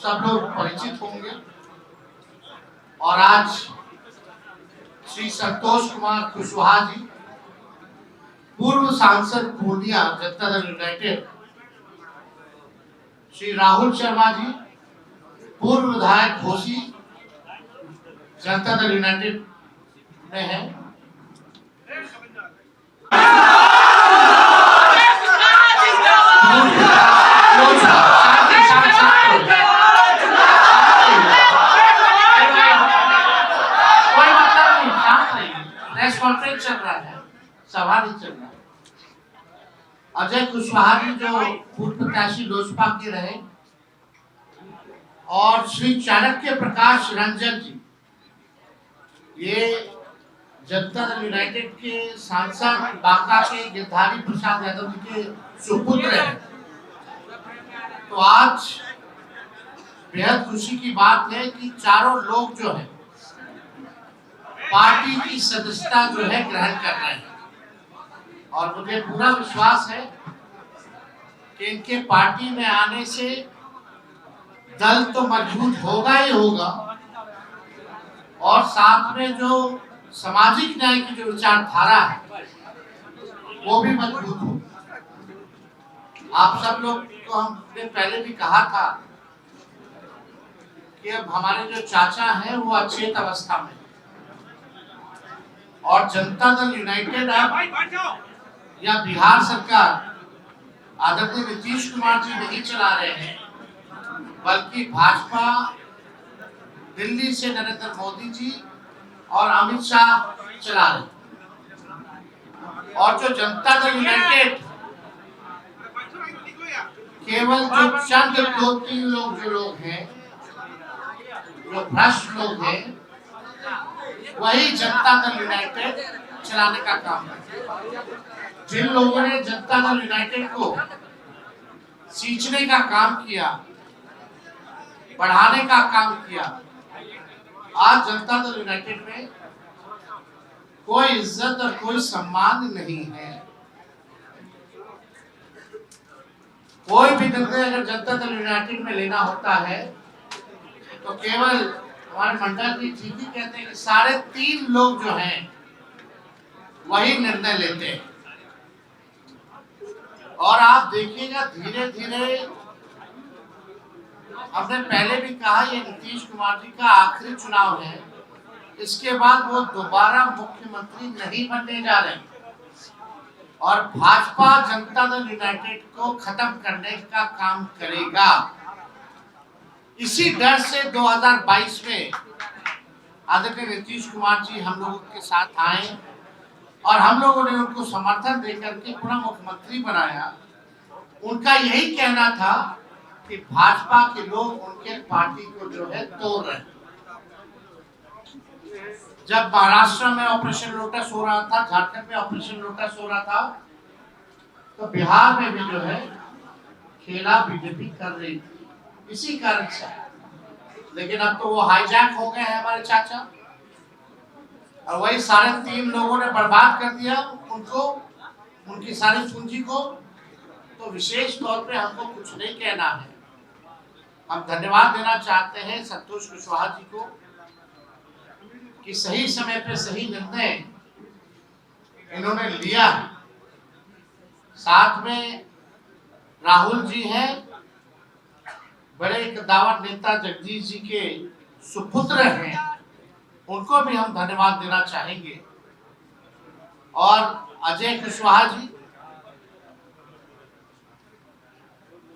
सब लोग परिचित होंगे। और आज श्री संतोष कुमार कुशवाहा जी, पूर्व सांसद पूर्णिया जनता दल यूनाइटेड, श्री राहुल शर्मा जी, पूर्व विधायक घोसी जनता दल यूनाइटेड में है। कॉन्फ्रेंस चल रहा है, सभा नहीं चल रहा है। अजय कुशवाहा जी जो पूर्व प्रत्याशी लोजपा के रहे, और श्री चाणक्य प्रकाश रंजन जी, ये जनता दल यूनाइटेड के सांसद बांका के गिरधारी प्रसाद यादव जी के सुपुत्र हैं। तो आज बेहद खुशी की बात है कि चारों लोग जो है पार्टी की सदस्यता जो है ग्रहण कर रहे हैं, और मुझे पूरा विश्वास है कि इनके पार्टी में आने से दल तो मजबूत होगा ही होगा, और साथ में जो सामाजिक न्याय की जो विचारधारा है वो भी मजबूत हो। आप सब लोग को हमने पहले भी कहा था कि अब हमारे जो चाचा हैं वो अचेत अवस्था में, और जनता दल यूनाइटेड अब या बिहार सरकार आदरणीय नीतीश कुमार जी नहीं चला रहे हैं, बल्कि भाजपा दिल्ली से नरेंद्र मोदी जी और अमित शाह चला रहे हैं। और जो जनता दल यूनाइटेड केवल जो चंद 2-3 लोग जो लोग हैं, जो भ्रष्ट लोग हैं, वही जनता दल यूनाइटेड चलाने का काम है। जिन लोगों ने जनता दल यूनाइटेड को सींचने का काम किया, बढ़ाने का काम किया, आज जनता दल यूनाइटेड में कोई इज्जत और कोई सम्मान नहीं है। कोई भी निर्णय अगर जनता दल यूनाइटेड में लेना होता है तो केवल हमारे मंडल जी ठीक ही कहते हैं कि 3.5 लोग जो हैं वही निर्णय लेते हैं। और आप देखिएगा धीरे धीरे, हमने पहले भी कहा ये नीतीश कुमार जी का आखिरी चुनाव है, इसके बाद वो दोबारा मुख्यमंत्री नहीं बनने जा रहे हैं, और भाजपा जनता दल यूनाइटेड को खत्म करने का काम करेगा। इसी डर से 2022 में आदरणीय नीतीश कुमार जी हम लोगों के साथ आए, और हम लोगों ने उनको समर्थन देकर के पुनः मुख्यमंत्री बनाया। उनका यही कहना था कि भाजपा के लोग उनके पार्टी को जो है तोड़ रहे हैं। जब महाराष्ट्र में ऑपरेशन लोटस हो रहा था, झारखंड में ऑपरेशन लोटस हो रहा था, तो बिहार में भी जो है खेला बीजेपी कर रही थी इसी कारण से। लेकिन अब तो वो हाईजैक हो गए हैं हमारे चाचा, और वही 3.5 लोगों ने बर्बाद कर दिया उनको, उनकी सारी पूंजी को। तो विशेष तौर पे हमको कुछ नहीं कहना है, हम धन्यवाद देना चाहते हैं संतोष कुशवाहा जी को कि सही समय पे सही निर्णय इन्होंने लिया। साथ में राहुल जी हैं, बड़े कद्दावर नेता जगदीश जी के सुपुत्र हैं, उनको भी हम धन्यवाद देना चाहेंगे। और अजय कुशवाहा जी,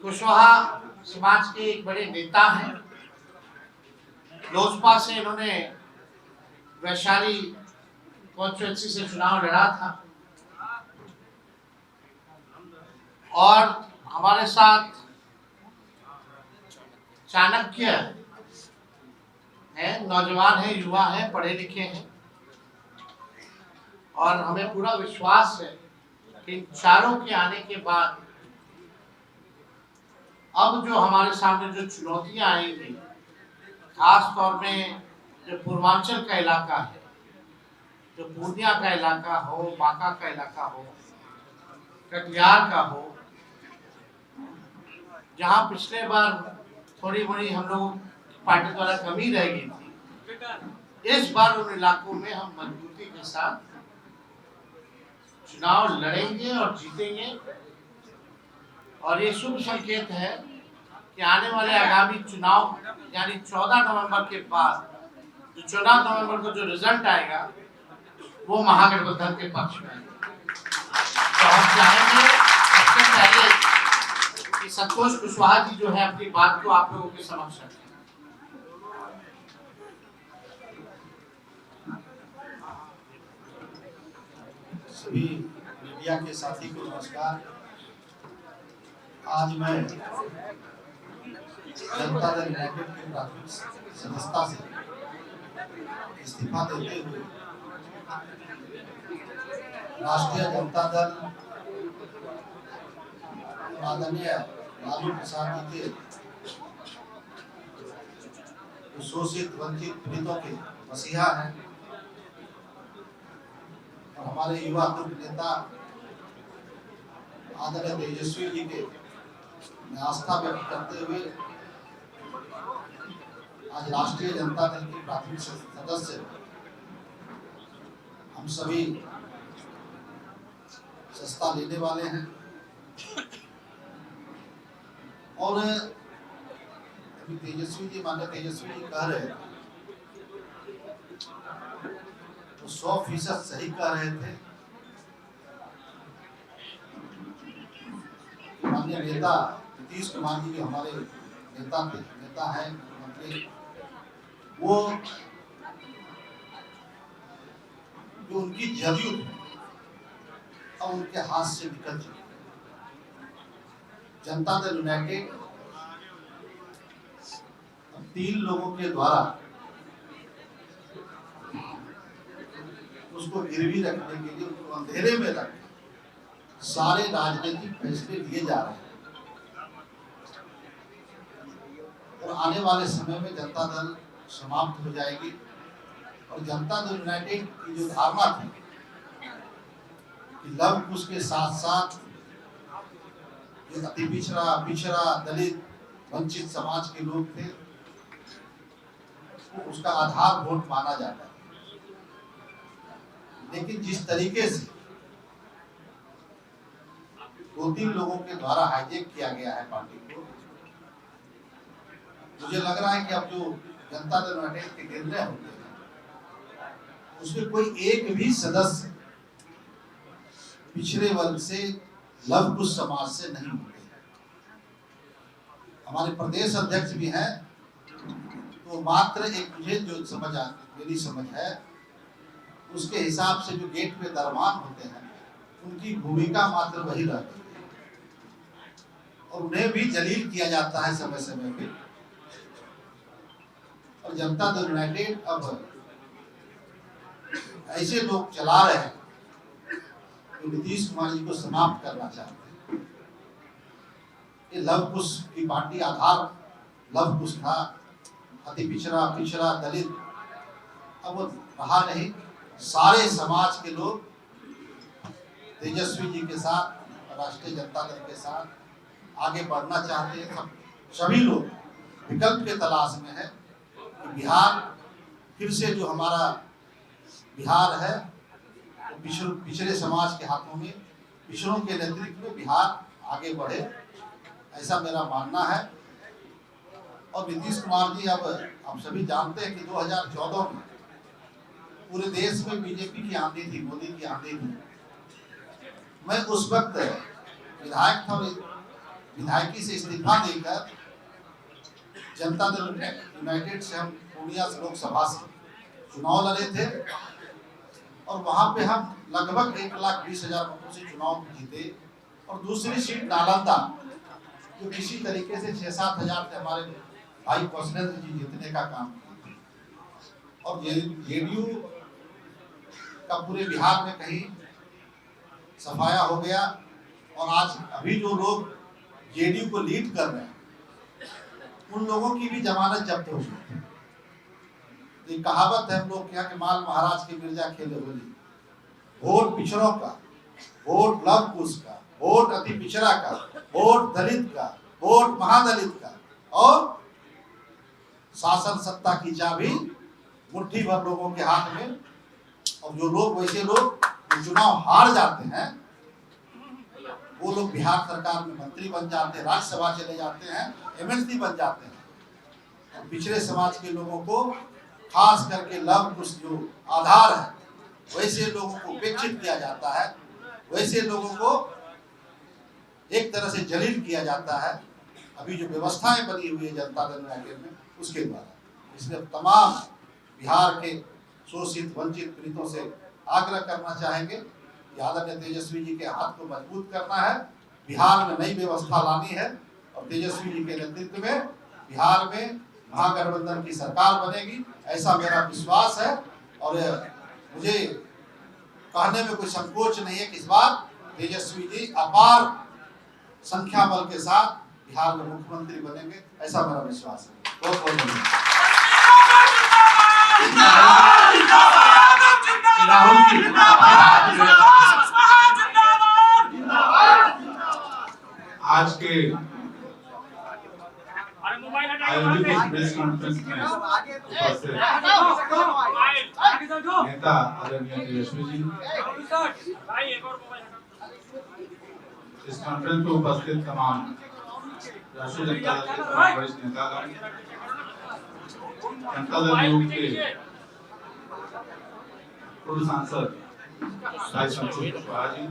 कुशवाहा समाज के एक बड़े नेता हैं। लोजपा से इन्होंने वैशाली कॉन्स्टिट्यूएंसी से चुनाव लड़ा था, और हमारे साथ चाणक्य है, नौजवान है, युवा है, पढ़े लिखे हैं, और हमें पूरा विश्वास है कि चारों के आने के बाद अब जो हमारे सामने जो चुनौतियां आएंगी, खास तौर में जो पूर्वांचल का इलाका है, जो पूर्णिया का इलाका हो, बांका का इलाका हो, कटिहार का हो, जहां पिछले बार थोड़ी बड़ी हम लोग पार्टी द्वारा कमी रह गई थी। इस बार उन इलाकों में हम मजबूती के साथ चुनाव लड़ेंगे और जीतेंगे। और ये शुभ संकेत है कि आने वाले आगामी चुनाव यानी 14 नवंबर के बाद जो 14 नवंबर को जो रिजल्ट आएगा वो महागठबंधन के पक्ष में आएगा। तो हम चाहेंगे सबसे पहले कि संतोष कुशवाहा जी जो है अपनी बात को आप लोगों के समक्ष रखें। सभी मीडिया के साथी को नमस्कार। आज मैं जनता दल यूनाइटेड की प्राथमिक सदस्यता से इस्तीफा देते हुए राष्ट्रीय जनता दल आदरणीय लालू प्रसाद जी के शोषित वंचित पीड़ितों के मसीहा हैं और हमारे युवा ग्रुप नेता आदरणीय तेजस्वी जी के आस्था व्यक्त करते हुए आज राष्ट्रीय जनता दल की प्राथमिक सदस्य हम सभी सस्ता लेने वाले हैं। और अभी तेजस्वी जी माननीय तेजस्वी जी कह रहे थे तो 100% सही कह रहे थे। माननीय नेता नीतीश कुमार जी जो हमारे नेता हैं मंत्री, वो जो उनकी जदयू अब उनके हाथ से निकल चुकी। जनता दल यूनाइटेड अब 3 लोगों के द्वारा उसको गिरवी रखने के लिए, उनको अंधेरे में रख सारे राजनीतिक फैसले लिए जा रहे हैं। और आने वाले समय में जनता दल समाप्त हो जाएगी। और जनता दल यूनाइटेड की जो धारणा थी कि लव कुश के साथ साथ जो अति पिछड़ा दलित वंचित समाज के लोग थे उसका आधार वोट माना जाता है। लेकिन जिस तरीके से 2-3 लोगों के द्वारा हाईजेक किया गया है पार्टी को, मुझे लग रहा है कि अब जो जनता दल यूनाइटेड के निर्णय होंगे उसमें कोई एक भी सदस्य पिछड़े वर्ग से लव कुश समाज से नहीं होंगे। हमारे प्रदेश अध्यक्ष भी हैं तो मात्र एक मुझे जो मेरी समझ है उसके हिसाब से जो गेट पे दरमान होते हैं उनकी भूमिका मात्र वही रहती है और उन्हें भी जलील किया जाता है समय समय पे। और जनता दल यूनाइटेड अब ऐसे लोग चला रहे हैं जो नीतीश कुमार जी को समाप्त करना चाहते हैं। ये लव कुश की पार्टी आधार लव कुश था, अति पिछड़ा दलित, अब वो रहा नहीं। सारे समाज के लोग तेजस्वी जी के साथ, राष्ट्रीय जनता दल के साथ आगे बढ़ना चाहते हैं। सभी लोग विकल्प के तलाश में है कि बिहार फिर से जो हमारा बिहार है वो पिछड़े समाज के हाथों में, पिछड़ों के नेतृत्व में बिहार आगे बढ़े, ऐसा मेरा मानना है। और नीतीश कुमार जी अब आप सभी जानते हैं कि 2014 में पूरे देश में बीजेपी की आंधी थी, मोदी की आंधी थी। मैं उस वक्त विधायक था, विधायकी से इस्तीफा देकर जनता दल यूनाइटेड से हम पूर्णिया लोकसभा से चुनाव लड़े थे और वहां पे हम लगभग 1,20,000 मतों से चुनाव जीते। और दूसरी सीट नालंदा जो किसी तरीके से 6-7 हजार से हमारे भाई कौशलेंद्र जी जीतने का काम किए। और जेडीयू का पूरे बिहार में कहीं सफाया हो गया। और आज अभी जो लोग जेडीयू को लीड कर रहे हैं उन लोगों की भी जमानत जब्त हो गई। तो ये कहावत है हम लोग क्या कि माल महाराज के मिर्जा खेले होली। वोट पिछड़ों का, वोट लव कुश का, वोट अति पिछड़ा का, वोट दलित का, वोट महादलित का और शासन सत्ता की चाबी मुट्ठी भर लोगों के हाथ में, और जो लोग वैसे लोग जो चुनाव हार जाते हैं वो लोग बिहार सरकार में मंत्री बन जाते हैं, राज्यसभा चले जाते हैं, एमएलसी बन जाते हैं। और पिछड़े समाज के लोगों को खास करके लव कुश जो आधार है वैसे लोगों को उपेक्षित किया जाता है, वैसे लोगों को एक तरह से जलील किया जाता है। अभी जो व्यवस्थाएं बनी हुई है जनता दल यूनाइटेड में उसके द्वारा, इसलिए तमाम बिहार के शोषित वंचित पीड़ितों से आग्रह करना चाहेंगे कि आदरणीय तेजस्वी जी के हाथ को मजबूत करना है, बिहार में नई व्यवस्था लानी है और तेजस्वी जी के नेतृत्व में बिहार में महागठबंधन की सरकार बनेगी, ऐसा मेरा विश्वास है। और मुझे कहने में कोई संकोच नहीं है कि इस बार तेजस्वी जी अपार संख्या बल के साथ बिहार में मुख्यमंत्री बनेंगे, ऐसा मेरा विश्वास है। बहुत बहुत धन्यवाद। आज के आयोजित इस प्रेस कॉन्फ्रेंस में उपस्थित नेता आदरणीय तेजस्वी जी, इस कॉन्फ्रेंस में उपस्थित तमाम राष्ट्रीय जनता दल के तमाम वरिष्ठ नेतागण, जनता दल यूथ के पूर्व सांसद भाई संतोष कुशवाहा जी,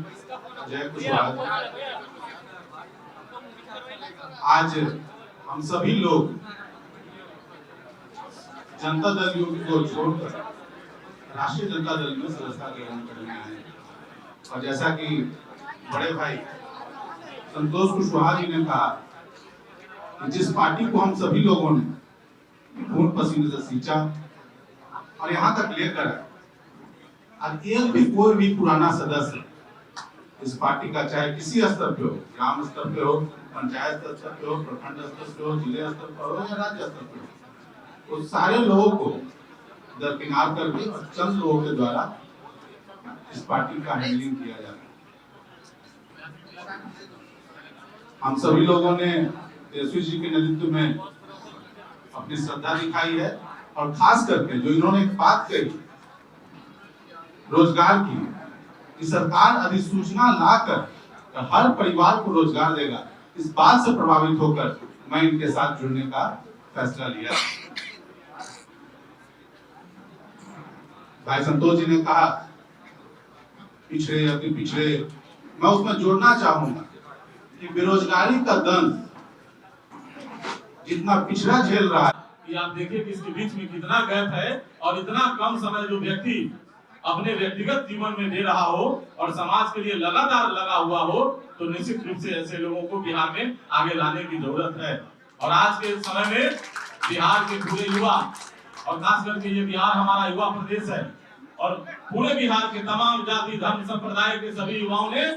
जय कुशवाहा जी, आज हम सभी लोग जनता दल यूथ को छोड़कर राष्ट्रीय जनता दल में सदस्यता ग्रहण करने आए। और जैसा कि बड़े भाई संतोष कुशवाहा जी ने कहा कि जिस पार्टी को हम सभी लोगों ने खून पसीने से सींचा और यहाँ तक लेकर अब एक भी कोई भी पुराना सदस्य इस पार्टी का चाहे किसी स्तर पे हो, ग्राम स्तर पे हो, पंचायत स्तर पे हो, प्रखंड स्तर पे हो, जिले स्तर पर हो या राज्य स्तर पे हो, उस सारे लोगों को दरकिनार करके और चंद लोगों के द्वारा इस पार्टी का हैंडलिंग किया जाता है। हम सभी लोगों ने तेजस्वी जी के नेतृत्व में अपनी श्रद्धा दिखाई है और खास करके जो इन्होंने एक बात कही रोजगार की, कि सरकार अधिसूचना लाकर हर परिवार को रोजगार देगा, इस बात से प्रभावित होकर मैं इनके साथ जुड़ने का फैसला लिया। भाई संतोष जी ने कहा पिछड़े अति पिछड़े, मैं उसमें जोड़ना चाहूंगा कि बेरोजगारी का दंड जितना पिछड़ा झेल रहा है, कि आप देखिए कि इसके बीच में कितना गैप है और इतना कम समय जो व्यक्ति अपने व्यक्तिगत जीवन में दे रहा हो और समाज के लिए लगातार लगा हुआ हो, तो निश्चित रूप से ऐसे लोगों को बिहार में आगे लाने की जरूरत है। और आज के समय में बिहार के पूरे युवा और खास करके ये बिहार हमारा युवा प्रदेश है और पूरे बिहार के तमाम जाति धर्म संप्रदाय के सभी युवाओं ने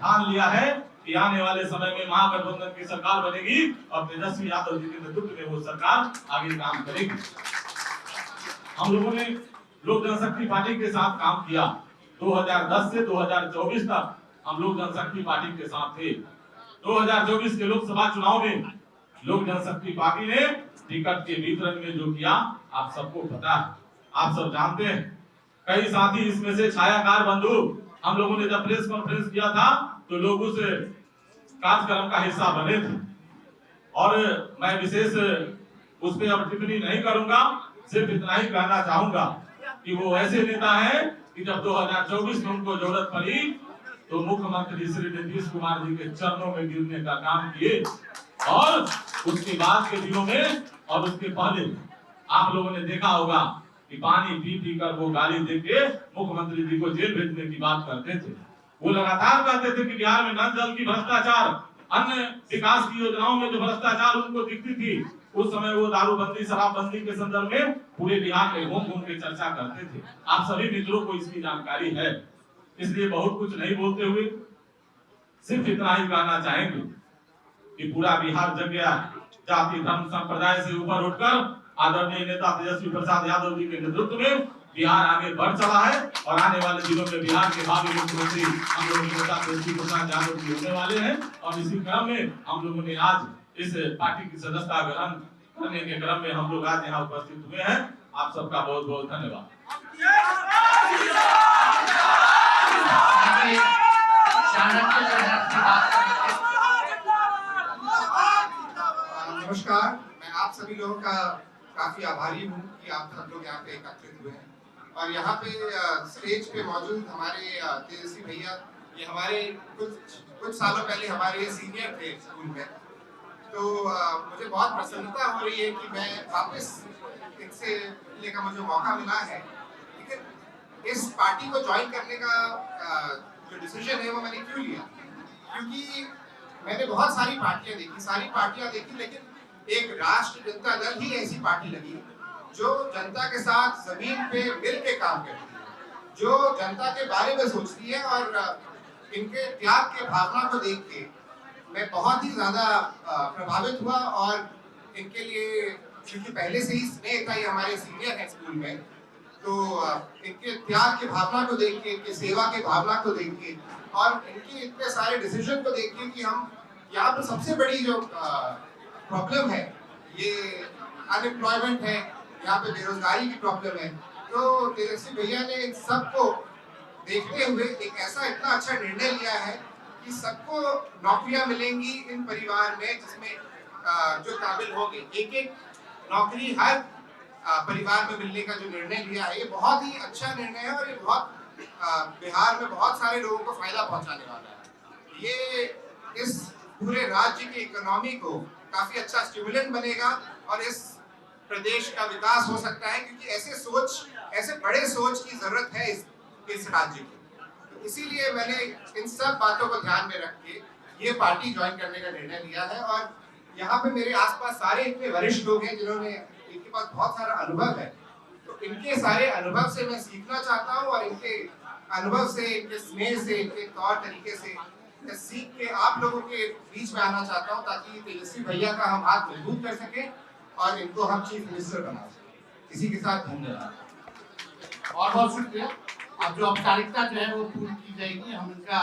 ठान लिया है कि आने वाले समय में महागठबंधन की सरकार बनेगी और तेजस्वी यादव जी के नेतृत्व में वो सरकार आगे काम करेगी। हम लोगों ने लोक जनशक्ति पार्टी के साथ काम किया। 2010 से 2024 तक हम लोक जनशक्ति पार्टी के साथ थे। 2024 के लोकसभा चुनाव में लोक जनशक्ति पार्टी ने टिकट के वितरण में जो किया आप सबको पता है, आप सब जानते हैं। कई साथी इसमें से छायाकार बंधु, हम लोगों ने जब प्रेस कॉन्फ्रेंस किया था तो लोग उस कार्यक्रम का हिस्सा बने थे और मैं विशेष उस पर अब टिप्पणी नहीं करूंगा, सिर्फ इतना ही कहना चाहूंगा कि वो ऐसे नेता है कि जब 2024 में उनको जरूरत पड़ी तो मुख्यमंत्री श्री नीतीश कुमार जी के चरणों में गिरने का काम किए और उसके बाद के दिनों में और उसके पहले आप लोगों ने देखा होगा कि पानी पी पी कर वो गाली देके मुख्यमंत्री जी को जेल भेजने की बात करते थे। वो लगातार कहते थे कि बिहार में नल जल की भ्रष्टाचार, अन्य विकास की योजनाओं में जो भ्रष्टाचार उनको दिखती थी, उस समय वो दारूबंदी शराबबंदी के संदर्भ में पूरे बिहार में घूम घूम के चर्चा करते थे। आप सभी मित्रों को इसकी जानकारी है, इसलिए बहुत कुछ नहीं बोलते हुए सिर्फ इतना ही कहना चाहेंगे कि पूरा बिहार जग गया, जाति धर्म संप्रदाय से ऊपर उठकर आदरणीय नेता तेजस्वी प्रसाद यादव जी के नेतृत्व में बिहार आगे बढ़ चला है और आने वाले दिनों में बिहार के भावी मुख्यमंत्री हम लोगों के नेता तेजस्वी प्रसाद यादव जी होने वाले हैं। और इसी क्रम में हम लोगों ने आज इस पार्टी की सदस्यता ग्रहण करने के क्रम में हम लोग आज यहाँ उपस्थित हुए हैं। आप सबका बहुत बहुत धन्यवाद। नमस्कार, मैं आप सभी लोगों का काफी आभारी हूँ कि आप सब लोग यहाँ पे एकत्रित हुए हैं और यहाँ पे स्टेज पे मौजूद हमारे तेजस्वी भैया, ये हमारे कुछ सालों पहले हमारे सीनियर थे स्कूल में, तो मुझे बहुत प्रसन्नता हो रही है कि मैं वापस इनसे मिलने का मुझे मौका मिला है। लेकिन इस पार्टी को ज्वाइन करने का जो डिसीजन है वो मैंने क्यों लिया, क्योंकि मैंने बहुत सारी पार्टियां देखी, लेकिन एक राष्ट्रीय जनता दल ही ऐसी पार्टी लगी जो जनता के साथ जमीन पे मिल के काम करती है, जो जनता के बारे में सोचती है। और इनके त्याग के भावना को देख के मैं बहुत ही ज्यादा प्रभावित हुआ और इनके लिए, क्योंकि पहले से ही स्नेह था, ये हमारे सीनियर हैं स्कूल में, तो इनके त्याग की भावना को देख के, इनकी सेवा की भावना को देख के और इनके इतने सारे डिसीजन को देख के कि हम यहाँ पर सबसे बड़ी जो प्रॉब्लम है ये अनएम्प्लॉयमेंट है, यहाँ पे बेरोजगारी की प्रॉब्लम है, तो तेजस्वी भैया ने इन सबको देखते हुए एक ऐसा इतना अच्छा निर्णय लिया है कि सबको नौकरियां मिलेंगी इन परिवार में, जिसमें जो काबिल होंगे, एक नौकरी हर परिवार में मिलने का जो निर्णय लिया है, ये बहुत ही अच्छा निर्णय है और ये बहुत बिहार में बहुत सारे लोगों को फायदा पहुंचाने वाला है। ये इस पूरे राज्य की इकोनॉमी को काफी अच्छा स्टिमुलेंट बनेगा और इस प्रदेश का विकास हो सकता है, क्योंकि ऐसे बड़े सोच की जरूरत है इस राज्य की। तो इसीलिए मैंने इन सब बातों को ध्यान में रख के ये पार्टी ज्वाइन करने का निर्णय लिया है। और यहाँ पे मेरे आसपास सारे इतने वरिष्ठ लोग हैं जिन्होंने, इनके पास बहुत सारा अनुभव है, तो इनके सारे अनुभव से मैं सीखना चाहता हूँ और इनके अनुभव से, इनके स्नेह से, इनके तौर तरीके से सीख के आप लोगों के बीच में आना चाहता हूँ, ताकि तेजस्वी भैया का हम हाथ मजबूत कर सके और इनको हम चीफ मिनिस्टर बना सके। इसी के साथ धन्यवाद। और बहुत शुक्रिया। अब जो औपचारिकता जो है वो पूरी की जाएगी। हम इनका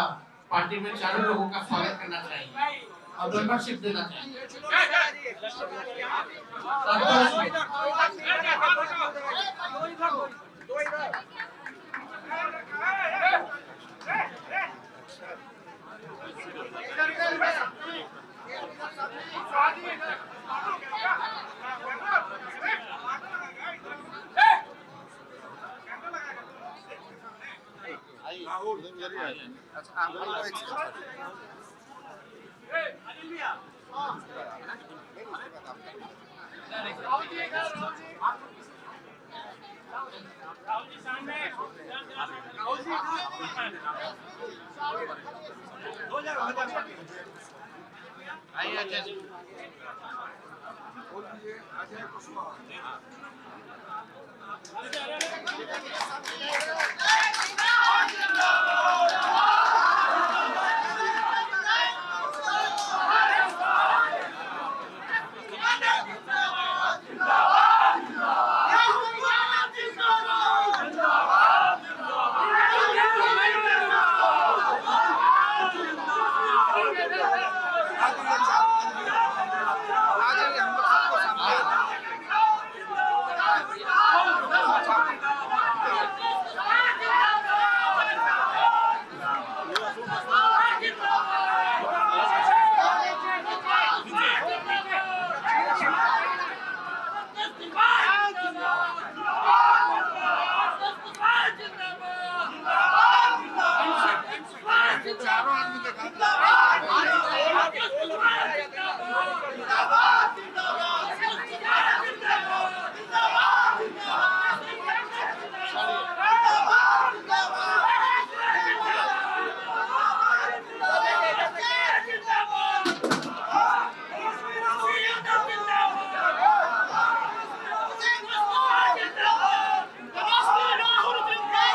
पार्टी में चारों लोगों का स्वागत करना चाहेंगे और मेंबरशिप देना चाहेंगे।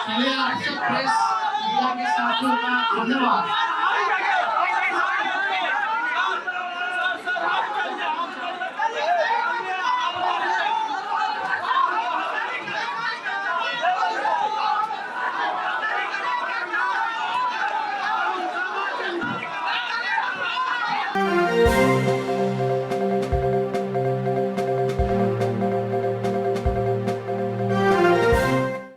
चलिए, आपसे प्रेस मीडिया के साथियों का धन्यवाद।